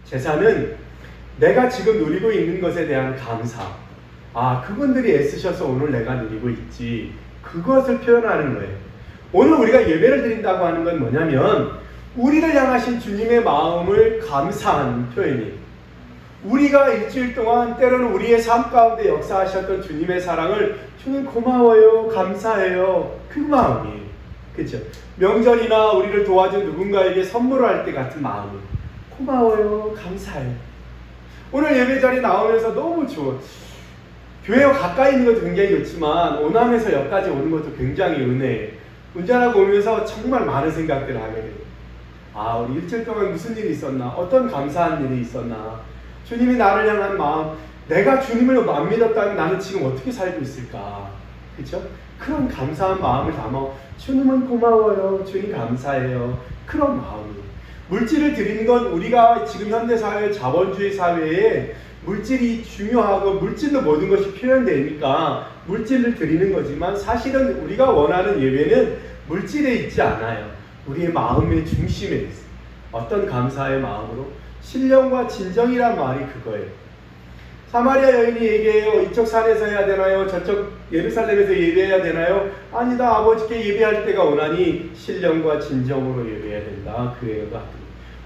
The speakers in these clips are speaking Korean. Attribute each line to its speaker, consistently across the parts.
Speaker 1: 제사는 내가 지금 누리고 있는 것에 대한 감사. 그분들이 애쓰셔서 오늘 내가 누리고 있지. 그것을 표현하는 거예요. 오늘 우리가 예배를 드린다고 하는 건 뭐냐면 우리를 향하신 주님의 마음을 감사하는 표현이에요. 우리가 일주일 동안 때로는 우리의 삶 가운데 역사하셨던 주님의 사랑을 주님 고마워요, 감사해요. 그 마음이에요. 그렇죠? 명절이나 우리를 도와준 누군가에게 선물을 할 때 같은 마음이에요. 고마워요, 감사해요. 오늘 예배 자리에 나오면서 너무 좋아. 교회와 가까이 있는 것도 굉장히 좋지만 오남에서 여기까지 오는 것도 굉장히 은혜예요. 운전하고 오면서 정말 많은 생각들을 하게 돼요. 우리 일주일 동안 무슨 일이 있었나? 어떤 감사한 일이 있었나? 주님이 나를 향한 마음, 내가 주님을 안 믿었다면 나는 지금 어떻게 살고 있을까? 그렇죠? 그런 감사한 마음을 담아 주님은 고마워요, 주님 감사해요. 그런 마음이에요. 물질을 드리는 건 우리가 지금 현대사회, 자본주의 사회에 물질이 중요하고 물질로 모든 것이 표현되니까 물질을 드리는 거지만 사실은 우리가 원하는 예배는 물질에 있지 않아요. 우리의 마음의 중심에 있어요. 어떤 감사의 마음으로? 신령과 진정이란 말이 그거예요. 사마리아 여인이 얘기해요. 이쪽 산에서 해야 되나요? 저쪽 예루살렘에서 예배해야 되나요? 아니다, 아버지께 예배할 때가 오나니 신령과 진정으로 예배해야 된다. 그래요.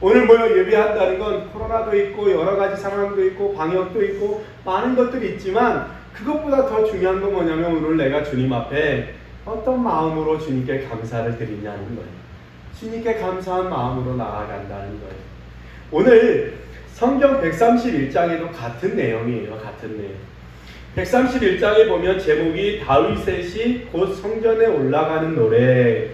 Speaker 1: 오늘 모여 예배한다는 건 코로나도 있고 여러 가지 상황도 있고 방역도 있고 많은 것들이 있지만 그것보다 더 중요한 건 뭐냐면 오늘 내가 주님 앞에 어떤 마음으로 주님께 감사를 드리냐는 거예요. 주님께 감사한 마음으로 나아간다는 거예요. 오늘 성경 131장에도 같은 내용이에요. 같은 내용. 131장에 보면 제목이 다윗의 시 곧 성전에 올라가는 노래.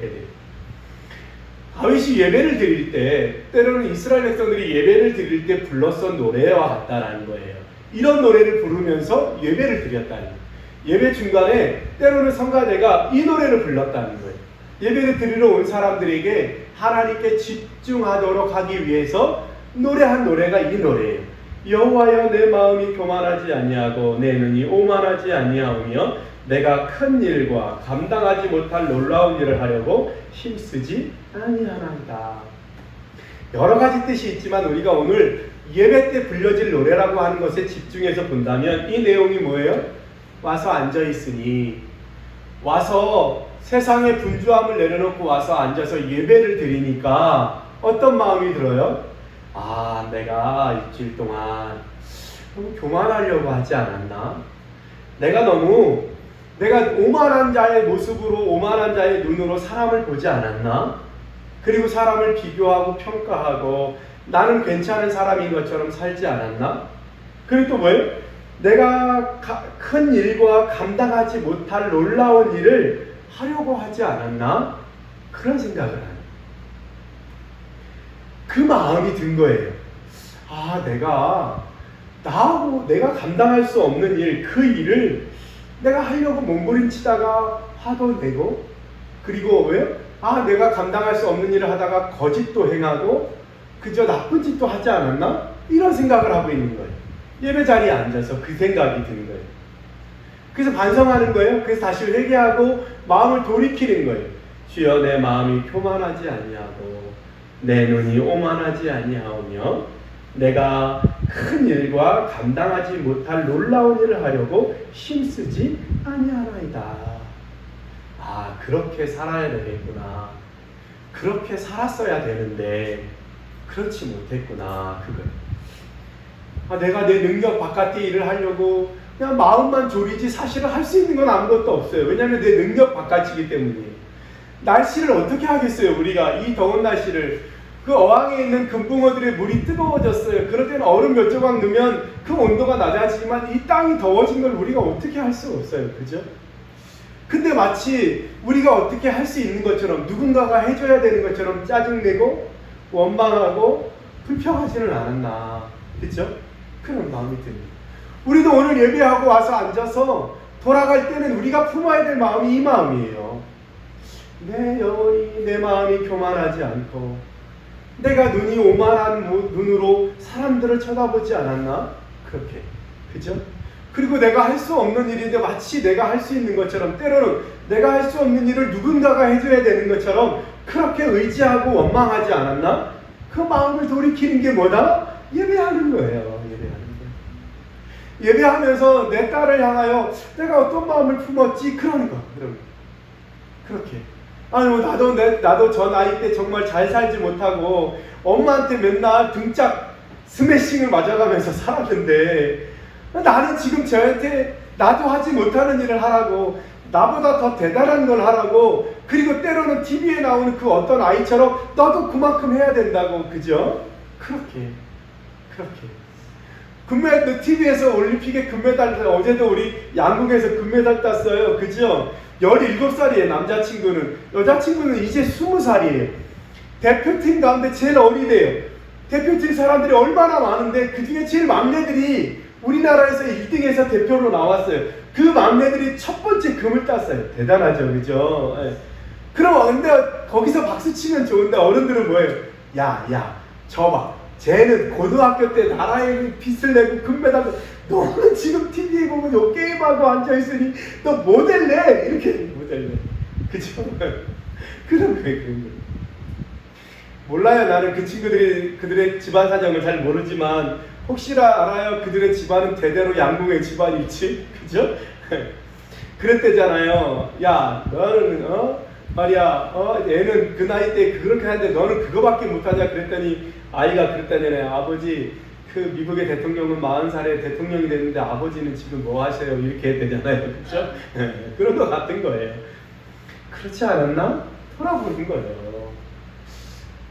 Speaker 1: 다윗이 예배를 드릴 때 때로는 이스라엘 백성들이 예배를 드릴 때 불렀던 노래와 같다라는 거예요. 이런 노래를 부르면서 예배를 드렸다는 거예요. 예배 중간에 때로는 성가대가 이 노래를 불렀다는 거예요. 예배를 드리러 온 사람들에게 하나님께 집중하도록 하기 위해서 노래한 노래가 이 노래예요. 여호와여 내 마음이 교만하지 아니하고 내 눈이 오만하지 아니하오며 내가 큰 일과 감당하지 못할 놀라운 일을 하려고 힘쓰지 아니하나이다. 여러 가지 뜻이 있지만 우리가 오늘 예배 때 불려질 노래라고 하는 것에 집중해서 본다면 이 내용이 뭐예요? 와서 앉아있으니, 와서 세상의 분주함을 내려놓고 와서 앉아서 예배를 드리니까 어떤 마음이 들어요? 내가 일주일 동안 너무 교만하려고 하지 않았나? 내가 오만한 자의 모습으로, 오만한 자의 눈으로 사람을 보지 않았나? 그리고 사람을 비교하고 평가하고 나는 괜찮은 사람인 것처럼 살지 않았나? 그리고 또 뭐예요? 내가 큰 일과 감당하지 못할 놀라운 일을 하려고 하지 않았나? 그런 생각을 하는. 그 마음이 든 거예요. 내가 감당할 수 없는 일, 그 일을 내가 하려고 몸부림치다가 화도 내고, 그리고 왜요? 내가 감당할 수 없는 일을 하다가 거짓도 행하고 그저 나쁜 짓도 하지 않았나? 이런 생각을 하고 있는 거예요. 예배 자리에 앉아서 그 생각이 드는 거예요. 그래서 반성하는 거예요. 그래서 다시 회개하고 마음을 돌이키는 거예요. 주여 내 마음이 교만하지 아니하고 내 눈이 오만하지 아니하오며 내가 큰 일과 감당하지 못할 놀라운 일을 하려고 힘쓰지 아니하나이다. 그렇게 살아야 되겠구나. 그렇게 살았어야 되는데 그렇지 못했구나. 그거예요. 내가 내 능력 바깥의 일을 하려고 그냥 마음만 졸이지 사실은 할 수 있는 건 아무것도 없어요. 왜냐하면 내 능력 바깥이기 때문이에요. 날씨를 어떻게 하겠어요? 우리가 이 더운 날씨를, 그 어항에 있는 금붕어들의 물이 뜨거워졌어요. 그럴 때는 얼음 몇 조각 넣으면 그 온도가 낮아지지만 이 땅이 더워진 걸 우리가 어떻게 할 수가 없어요. 그죠? 근데 마치 우리가 어떻게 할 수 있는 것처럼, 누군가가 해줘야 되는 것처럼 짜증내고 원망하고 불평하지는 않았나. 그죠? 그런 마음이 듭니다. 우리도 오늘 예배하고 와서 앉아서 돌아갈 때는 우리가 품어야 될 마음이 이 마음이에요. 내 영혼이, 내 마음이 교만하지 않고 내가 눈이 오만한 눈으로 사람들을 쳐다보지 않았나? 그렇게. 그죠? 그리고 내가 할 수 없는 일인데 마치 내가 할 수 있는 것처럼, 때로는 내가 할 수 없는 일을 누군가가 해줘야 되는 것처럼 그렇게 의지하고 원망하지 않았나? 그 마음을 돌이키는 게 뭐다? 예배하는 거예요. 예배하는 거예요. 예배하면서 내 딸을 향하여 내가 어떤 마음을 품었지? 그런 거. 그렇게. 아유, 나도 저 나이 때 정말 잘 살지 못하고 엄마한테 맨날 등짝 스매싱을 맞아가면서 살았는데 나는 지금 저한테 나도 하지 못하는 일을 하라고, 나보다 더 대단한 걸 하라고, 그리고 때로는 TV에 나오는 그 어떤 아이처럼 너도 그만큼 해야 된다고. 그죠? 그렇게 금메달, TV에서 올림픽에 금메달, 어제도 우리 양궁에서 금메달 땄어요. 그죠? 17살이에요. 남자친구는. 여자친구는 이제 20살이에요. 대표팀 가운데 제일 어리대요. 대표팀 사람들이 얼마나 많은데 그 중에 제일 막내들이 우리나라에서 1등에서 대표로 나왔어요. 그 막내들이 첫 번째 금을 땄어요. 대단하죠. 그죠? 예. 그럼 근데 거기서 박수 치면 좋은데 어른들은 뭐예요? 야, 저 봐. 쟤는 고등학교 때 나라에 빚을 내고 금메달, 너는 지금 TV에 보면 요 게임하고 앉아있으니 너 모델래? 이렇게 모델래. 그죠? 그런 거예요. 몰라요. 나는 그 친구들이 그들의 집안 사정을 잘 모르지만 혹시나 알아요. 그들의 집안은 대대로 양궁의 집안일지. 그죠? 그랬대잖아요. 야, 너는 말이야, 얘는 그 나이 때 그렇게 하는데 너는 그거밖에 못하냐 그랬더니 아이가 그랬다잖아요. 아버지, 그 미국의 대통령은 40살에 대통령이 됐는데 아버지는 지금 뭐 하세요? 이렇게 되잖아요. 그렇죠? 그런 것 같은 거예요. 그렇지 않았나? 돌아보는 거예요.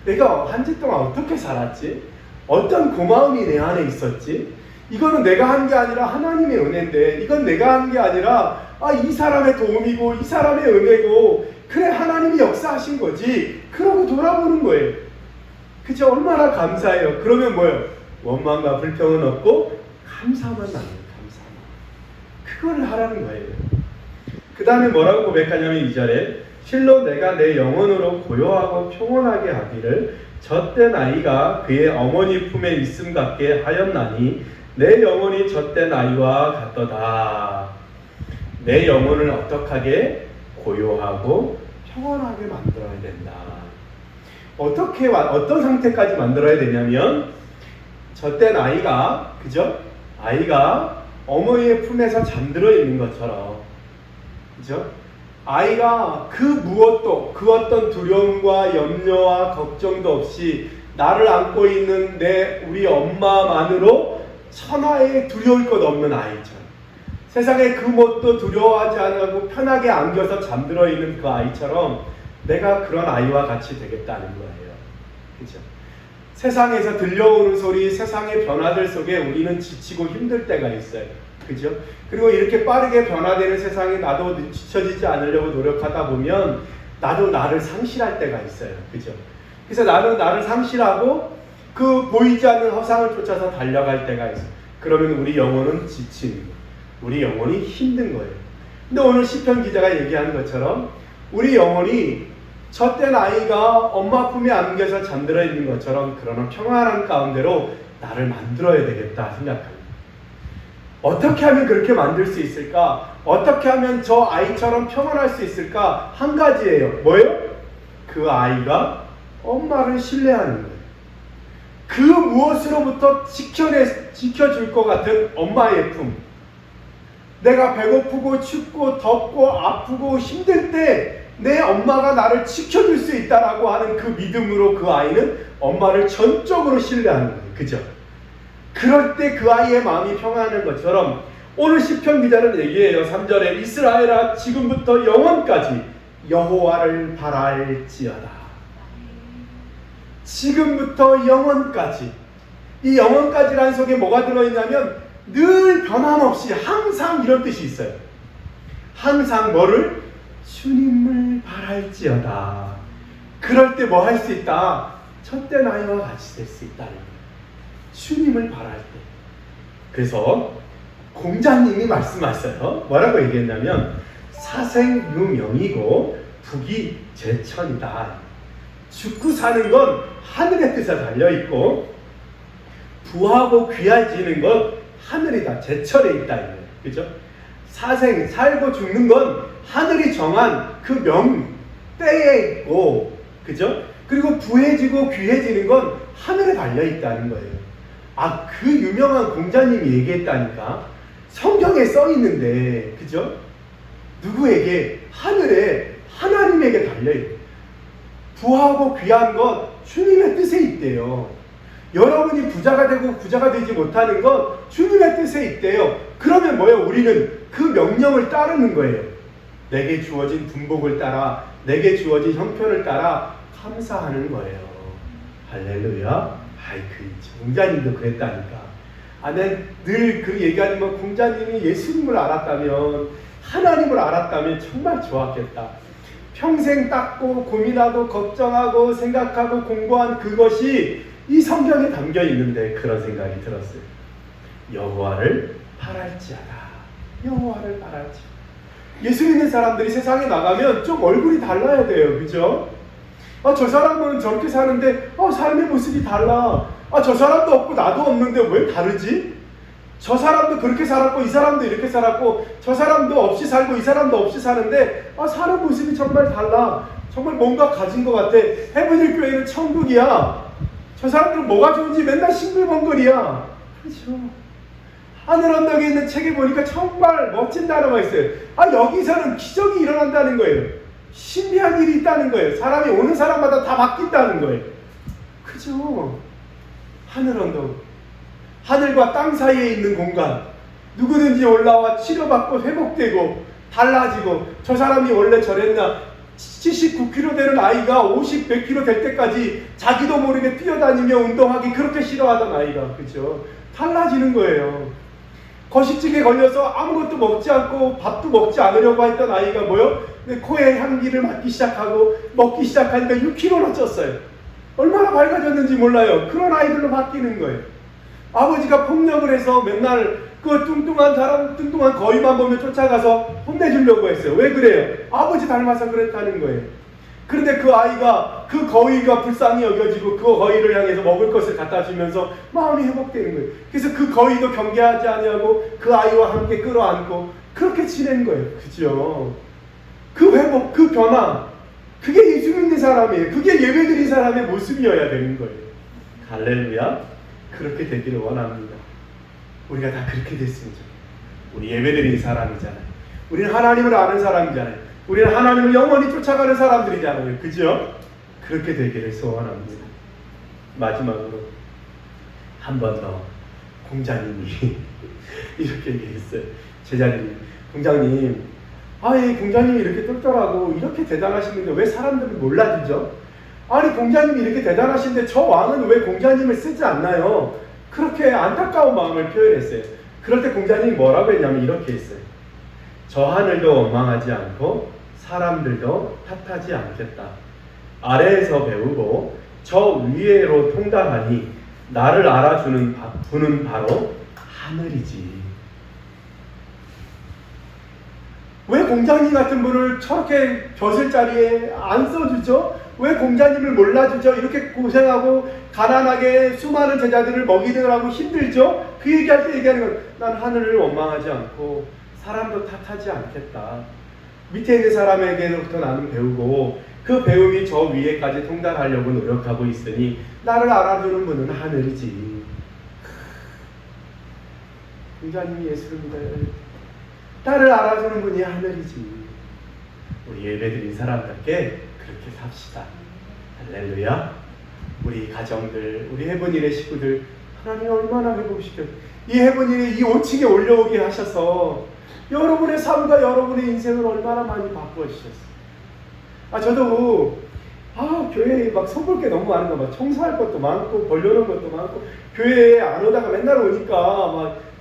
Speaker 1: 내가 한 주 동안 어떻게 살았지? 어떤 고마움이 내 안에 있었지? 이거는 내가 한 게 아니라 하나님의 은혜인데, 이건 내가 한 게 아니라 이 사람의 도움이고 이 사람의 은혜고, 그래 하나님이 역사하신 거지. 그러고 돌아보는 거예요. 그죠? 얼마나 감사해요. 그러면 뭐예요? 원망과 불평은 없고 감사만 나요. 감사만. 그걸 하라는 거예요. 그 다음에 뭐라고 고백하냐면 2절에 실로 내가 내 영혼으로 고요하고 평온하게 하기를 젖된 아이가 그의 어머니 품에 있음 같게 하였나니 내 영혼이 젖된 아이와 같도다. 내 영혼을 어떻게 고요하고 평온하게 만들어야 된다. 어떤 상태까지 만들어야 되냐면 젖된 아이가, 그죠? 아이가 어머니의 품에서 잠들어 있는 것처럼, 그죠? 아이가 그 무엇도, 그 어떤 두려움과 염려와 걱정도 없이 나를 안고 있는 우리 엄마만으로 천하에 두려울 것 없는 아이처럼, 세상에 그 뭣도 두려워하지 않고 편하게 안겨서 잠들어 있는 그 아이처럼 내가 그런 아이와 같이 되겠다는 거예요. 그죠? 세상에서 들려오는 소리, 세상의 변화들 속에 우리는 지치고 힘들 때가 있어요. 그죠? 그리고 이렇게 빠르게 변화되는 세상에 나도 지쳐지지 않으려고 노력하다 보면 나도 나를 상실할 때가 있어요. 그죠? 그래서 나는 나를 상실하고 그 보이지 않는 허상을 쫓아서 달려갈 때가 있어요. 그러면 우리 영혼은 지치는 거예요. 우리 영혼이 힘든 거예요. 근데 오늘 시편 기자가 얘기하는 것처럼 우리 영혼이 젖된 아이가 엄마 품에 안겨서 잠들어 있는 것처럼 그러나 평안한 가운데로 나를 만들어야 되겠다 생각합니다. 어떻게 하면 그렇게 만들 수 있을까? 어떻게 하면 저 아이처럼 평안할 수 있을까? 한 가지예요. 뭐예요? 그 아이가 엄마를 신뢰하는 거예요. 그 무엇으로부터 지켜줄 것 같은 엄마의 품. 내가 배고프고 춥고 덥고 아프고 힘들 때 내 엄마가 나를 지켜줄 수 있다라고 하는 그 믿음으로 그 아이는 엄마를 전적으로 신뢰하는 거예요. 그죠? 그럴 때 그 아이의 마음이 평안한 것처럼 오늘 시편 기자는 얘기해요. 3절에 이스라엘아 지금부터 영원까지 여호와를 바랄지어다. 지금부터 영원까지. 이 영원까지라는 속에 뭐가 들어있냐면 늘 변함없이 항상 이런 뜻이 있어요. 항상 뭐를? 주님을 바랄지어다. 그럴 때 뭐 할 수 있다? 젖된 아이와 같이 될 수 있다는 거예요. 주님을 바랄 때. 그래서 공자님이 말씀하셨어요. 뭐라고 얘기했냐면 사생유명이고 북이 제천이다. 죽고 사는 건 하늘의 뜻에 달려있고 부하고 귀해지는 건 하늘이다. 제철에 있다. 그죠? 사생, 살고 죽는 건 하늘이 정한 그 때에 있고, 그죠? 그리고 부해지고 귀해지는 건 하늘에 달려있다는 거예요. 그 유명한 공자님이 얘기했다니까. 성경에 써 있는데, 그죠? 누구에게? 하늘에 하나님에게 달려있대. 부하고 귀한 것 주님의 뜻에 있대요. 여러분이 부자가 되고 부자가 되지 못하는 건 주님의 뜻에 있대요. 그러면 뭐예요? 우리는 그 명령을 따르는 거예요. 내게 주어진 분복을 따라, 내게 주어진 형편을 따라 감사하는 거예요. 할렐루야. 공자님도 그랬다니까. 늘 그 얘기하는 건 공자님이 예수님을 알았다면, 하나님을 알았다면 정말 좋았겠다. 평생 닦고 고민하고 걱정하고 생각하고 공부한 그것이 이 성경에 담겨 있는데 그런 생각이 들었어요. 여호와를 바랄지어다. 여호와를 바랄지. 예수 믿는 사람들이 세상에 나가면 좀 얼굴이 달라야 돼요. 그죠? 저 사람은 저렇게 사는데 삶의 모습이 달라. 저 사람도 없고 나도 없는데 왜 다르지? 저 사람도 그렇게 살았고 이 사람도 이렇게 살았고 저 사람도 없이 살고 이 사람도 없이 사는데 사는 모습이 정말 달라. 정말 뭔가 가진 것 같아. 해븐힐 교회는 천국이야. 저 사람들은 뭐가 좋은지 맨날 싱글벙글이야. 그렇죠. 하늘 언덕에 있는 책에 보니까 정말 멋진 단어가 있어요. 여기서는 기적이 일어난다는 거예요. 신비한 일이 있다는 거예요. 사람이 오는 사람마다 다 바뀐다는 거예요. 그죠? 하늘 언덕. 하늘과 땅 사이에 있는 공간. 누구든지 올라와 치료받고 회복되고 달라지고, 저 사람이 원래 저랬나, 79kg 되는 아이가 50, 100kg 될 때까지 자기도 모르게 뛰어다니며 운동하기 그렇게 싫어하던 아이가, 그죠? 달라지는 거예요. 거식증에 걸려서 아무것도 먹지 않고 밥도 먹지 않으려고 했던 아이가 뭐요? 코에 향기를 맡기 시작하고 먹기 시작하니까 6kg나 쪘어요. 얼마나 밝아졌는지 몰라요. 그런 아이들로 바뀌는 거예요. 아버지가 폭력을 해서 맨날 그 뚱뚱한 사람, 뚱뚱한 거위만 보면 쫓아가서 혼내주려고 했어요. 왜 그래요? 아버지 닮아서 그랬다는 거예요. 그런데 그 아이가, 그 거위가 불쌍히 여겨지고 그 거위를 향해서 먹을 것을 갖다 주면서 마음이 회복되는 거예요. 그래서 그 거위도 경계하지 아니하고 그 아이와 함께 끌어안고 그렇게 지낸 거예요. 그죠? 그 회복, 그 변화, 그게 예수 믿는 사람이에요. 그게 예배드린 사람의 모습이어야 되는 거예요. 할렐루야. 그렇게 되기를 원합니다. 우리가 다 그렇게 됐으면 좋겠어요. 우리 예배드린 사람이잖아요. 우리는 하나님을 아는 사람이잖아요. 우리는 하나님을 영원히 쫓아가는 사람들이잖아요. 그죠? 그렇게 되기를 소원합니다. 마지막으로 한 번 더 공자님이 이렇게 얘기했어요. 제자들이, 공자님, 이 공자님이 이렇게 똘똘하고 이렇게 대단하시는데 왜 사람들은 몰라주죠? 공자님이 이렇게 대단하신데 저 왕은 왜 공자님을 쓰지 않나요? 그렇게 안타까운 마음을 표현했어요. 그럴 때 공자님이 뭐라고 했냐면 이렇게 했어요. 저 하늘도 원망하지 않고 사람들도 탓하지 않겠다. 아래에서 배우고 저 위에로 통달하니 나를 알아주는 분은 바로 하늘이지. 왜 공자님 같은 분을 저렇게 벼슬 자리에 안 써주죠? 왜 공자님을 몰라주죠? 이렇게 고생하고 가난하게 수많은 제자들을 먹이느라고 힘들죠? 그 얘기할 때 얘기하는 건, 난 하늘을 원망하지 않고 사람도 탓하지 않겠다. 밑에 있는 사람에게로부터 나는 배우고 그 배움이 저 위에까지 통달하려고 노력하고 있으니 나를 알아주는 분은 하늘이지. 공자님이 예수를 믿어요. 나를 알아주는 분이 하늘이지. 우리 예배드린 사람답게 그렇게 삽시다. 할렐루야. 우리 가정들, 우리 해븐일의 식구들, 하나님 얼마나 회복시켜, 이 해븐일에 이 5층에 올려오게 하셔서 여러분의 삶과 여러분의 인생을 얼마나 많이 바꿔주셨어요. 저도 교회에 막 손볼 게 너무 많은 거, 막 청소할 것도 많고 벌려놓은 것도 많고, 교회에 안 오다가 맨날 오니까 막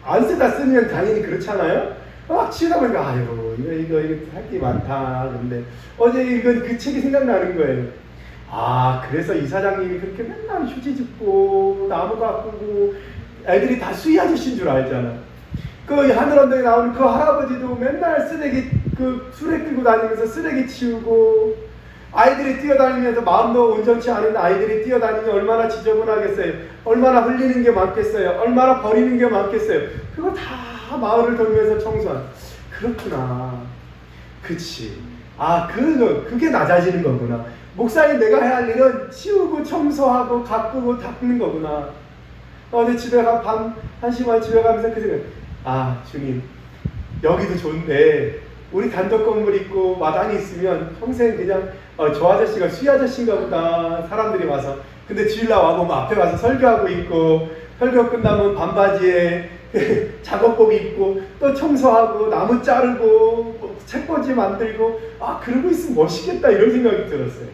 Speaker 1: 안 쓰다 쓰면 당연히 그렇잖아요. 치다 보니까 이거 할 게 많다. 근데 어제 이건 그 책이 생각나는 거예요. 그래서 이사장님이 그렇게 맨날 휴지 줍고 나무 가꾸고 애들이 다 수희 아저씨인 줄 알잖아. 그 하늘 언덕에 나오는 그 할아버지도 맨날 쓰레기 수레 끌고 다니면서 쓰레기 치우고, 아이들이 뛰어다니면서 마음도 온전치 않은데 아이들이 뛰어다니면 얼마나 지저분하겠어요. 얼마나 흘리는 게 많겠어요. 얼마나 버리는 게 많겠어요. 그거 다 마을을 돌면서 청소한. 그렇구나. 그치. 그게 낮아지는 거구나. 목사님, 내가 해야 할 일은 치우고 청소하고 가꾸고 닦는 거구나. 어제 집에 가 밤 1시만 집에 가면서 그 생각, 아 주님 여기도 좋은데 우리 단독 건물 있고 마당이 있으면 평생 그냥 저 아저씨가 수희 아저씨인가 보다 사람들이 와서. 근데 주일날 와보면 앞에 와서 설교하고 있고 설교 끝나면 반바지에 작업복 입고 또 청소하고 나무 자르고 뭐 책꽂이 만들고 아 그러고 있으면 멋있겠다 이런 생각이 들었어요.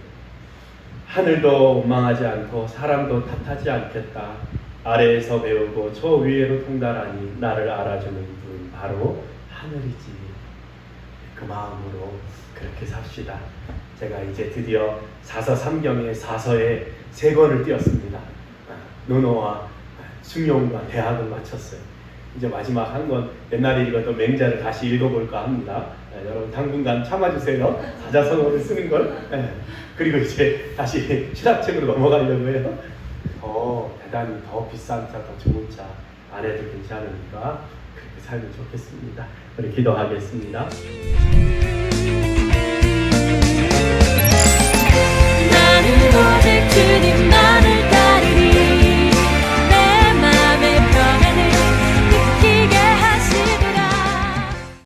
Speaker 1: 하늘도 원망하지 않고 사람도 탓하지 않겠다. 아래에서 배우고 저 위에로 통달하니 나를 알아주는 분 바로 하늘이지. 그 마음으로 그렇게 삽시다. 제가 이제 드디어 사서 삼경의 사서에 3권을 띄었습니다. 논어와 중용과 대학을 마쳤어요. 이제 마지막 한 권 옛날에 읽었던 맹자를 다시 읽어볼까 합니다. 여러분 당분간 참아주세요. 사자성어를 쓰는 걸. 그리고 이제 다시 신학책으로 넘어가려고 해요. 더 대단히 더 비싼 차, 더 좋은 차 안 해도 괜찮으니까 그렇게 살면 좋겠습니다. 우리 기도하겠습니다.